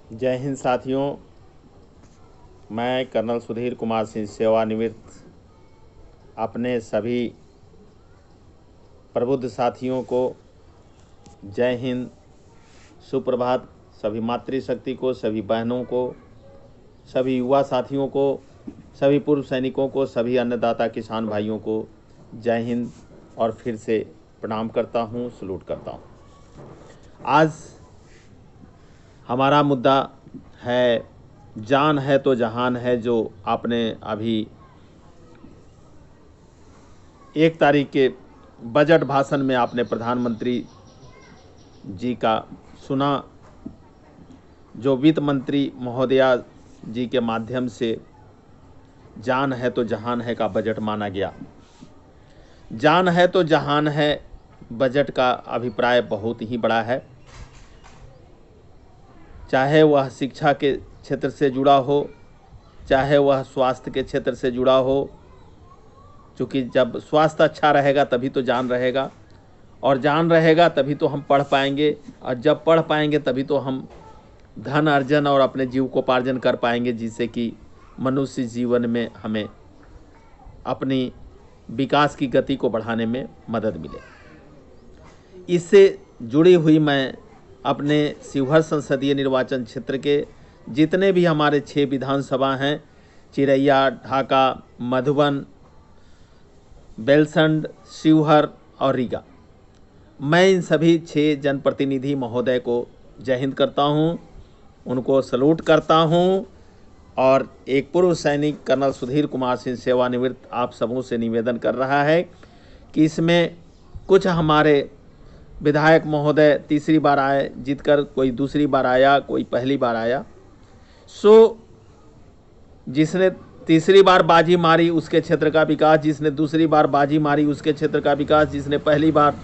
जय हिंद साथियों। मैं कर्नल सुधीर कुमार सिंह सेवानिवृत्त अपने सभी प्रबुद्ध साथियों को जय हिंद, सुप्रभात। सभी मातृशक्ति को, सभी बहनों को, सभी युवा साथियों को, सभी पूर्व सैनिकों को, सभी अन्नदाता किसान भाइयों को जय हिंद और फिर से प्रणाम करता हूँ, सलूट करता हूँ। आज हमारा मुद्दा है जान है तो जहान है, जो आपने अभी 1 तारीख के बजट भाषण में आपने प्रधानमंत्री जी का सुना, जो वित्त मंत्री महोदया जी के माध्यम से जान है तो जहान है का बजट माना गया। जान है तो जहान है बजट का अभिप्राय बहुत ही बड़ा है, चाहे वह शिक्षा के क्षेत्र से जुड़ा हो, चाहे वह स्वास्थ्य के क्षेत्र से जुड़ा हो, क्योंकि जब स्वास्थ्य अच्छा रहेगा तभी तो जान रहेगा, और जान रहेगा तभी तो हम पढ़ पाएंगे, और जब पढ़ पाएंगे तभी तो हम धन अर्जन और अपने जीविकोपार्जन कर पाएंगे, जिससे कि मनुष्य जीवन में हमें अपनी विकास की गति को बढ़ाने में मदद मिले। इससे जुड़ी हुई मैं अपने शिवहर संसदीय निर्वाचन क्षेत्र के जितने भी हमारे 6 विधानसभा हैं, चिरैया, ढाका, मधुबन, बेलसंड, शिवहर और रीगा, मैं इन सभी 6 जनप्रतिनिधि महोदय को जय हिंद करता हूं, उनको सलूट करता हूं। और एक पूर्व सैनिक कर्नल सुधीर कुमार सिंह सेवानिवृत्त आप सबों से निवेदन कर रहा है कि इसमें कुछ हमारे विधायक महोदय तीसरी बार आए जीतकर, कोई दूसरी बार आया, कोई पहली बार आया। सो जिसने तीसरी बार बाजी मारी उसके क्षेत्र का विकास, जिसने दूसरी बार बाजी मारी उसके क्षेत्र का विकास, जिसने पहली बार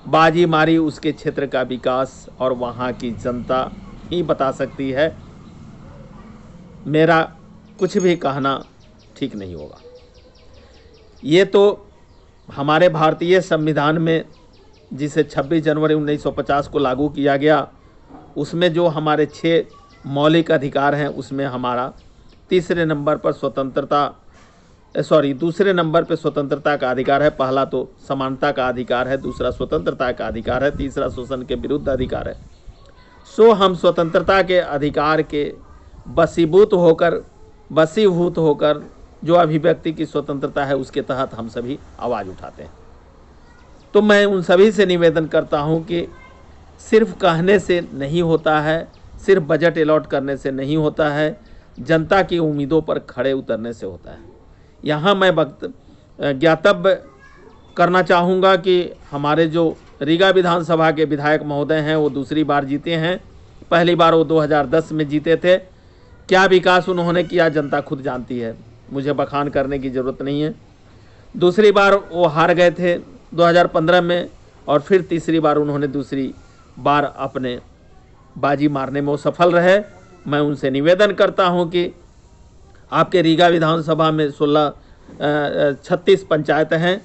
बाजी मारी उसके क्षेत्र का विकास, और वहाँ की जनता ही बता सकती है। मेरा कुछ भी कहना ठीक नहीं होगा। ये तो हमारे भारतीय संविधान में, जिसे 26 जनवरी 1950 को लागू किया गया, उसमें जो हमारे 6 मौलिक अधिकार हैं, उसमें हमारा दूसरे नंबर पर स्वतंत्रता का अधिकार है। पहला तो समानता का अधिकार है, दूसरा स्वतंत्रता का अधिकार है, तीसरा शोषण के विरुद्ध अधिकार है। सो हम स्वतंत्रता के अधिकार के वशीभूत होकर जो अभिव्यक्ति की स्वतंत्रता है, उसके तहत हम सभी आवाज़ उठाते हैं। तो मैं उन सभी से निवेदन करता हूं कि सिर्फ कहने से नहीं होता है, सिर्फ बजट अलॉट करने से नहीं होता है, जनता की उम्मीदों पर खड़े उतरने से होता है। यहाँ मैं ज्ञातव्य करना चाहूँगा कि हमारे जो रीगा विधानसभा के विधायक महोदय हैं, वो दूसरी बार जीते हैं। पहली बार वो 2010 में जीते थे। क्या विकास उन्होंने किया जनता खुद जानती है, मुझे बखान करने की ज़रूरत नहीं है। दूसरी बार वो हार गए थे 2015 में, और फिर तीसरी बार उन्होंने दूसरी बार अपने बाजी मारने में वो सफल रहे। मैं उनसे निवेदन करता हूं कि आपके रीगा विधानसभा में 36 पंचायत हैं।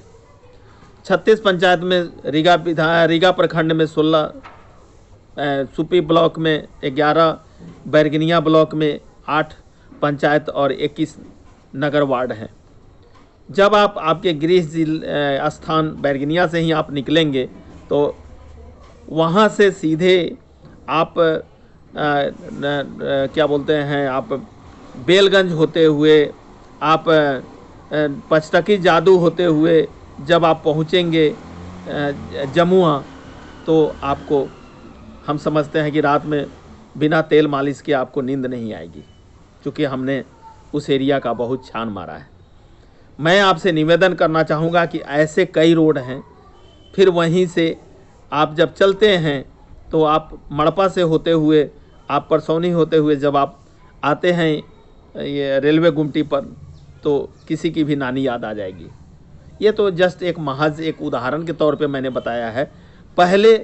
36 पंचायत में रीगा प्रखंड में 16, सुपी ब्लॉक में 11, बैरगनिया ब्लॉक में 8 पंचायत और 21 नगर वार्ड हैं। जब आप आपके गृह स्थान बैरगनिया से ही आप निकलेंगे तो वहाँ से सीधे आप क्या बोलते हैं, आप बेलगंज होते हुए, आप पचटकी जादू होते हुए जब आप पहुँचेंगे जमुआ, तो आपको, हम समझते हैं कि रात में बिना तेल मालिश के आपको नींद नहीं आएगी, क्योंकि हमने उस एरिया का बहुत छान मारा है। मैं आपसे निवेदन करना चाहूँगा कि ऐसे कई रोड हैं। फिर वहीं से आप जब चलते हैं तो आप मड़पा से होते हुए, आप परसौनी होते हुए जब आप आते हैं ये रेलवे गुमटी पर, तो किसी की भी नानी याद आ जाएगी। ये तो जस्ट महज एक उदाहरण के तौर पे मैंने बताया है। पहले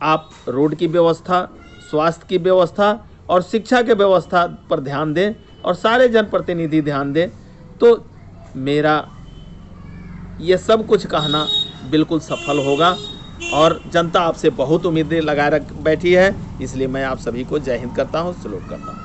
आप रोड की व्यवस्था, स्वास्थ्य की व्यवस्था और शिक्षा के व्यवस्था पर ध्यान दें, और सारे जनप्रतिनिधि ध्यान दें, तो मेरा ये सब कुछ कहना बिल्कुल सफल होगा। और जनता आपसे बहुत उम्मीदें लगाए रख बैठी है, इसलिए मैं आप सभी को जय हिंद करता हूँ, सलूट करता हूँ।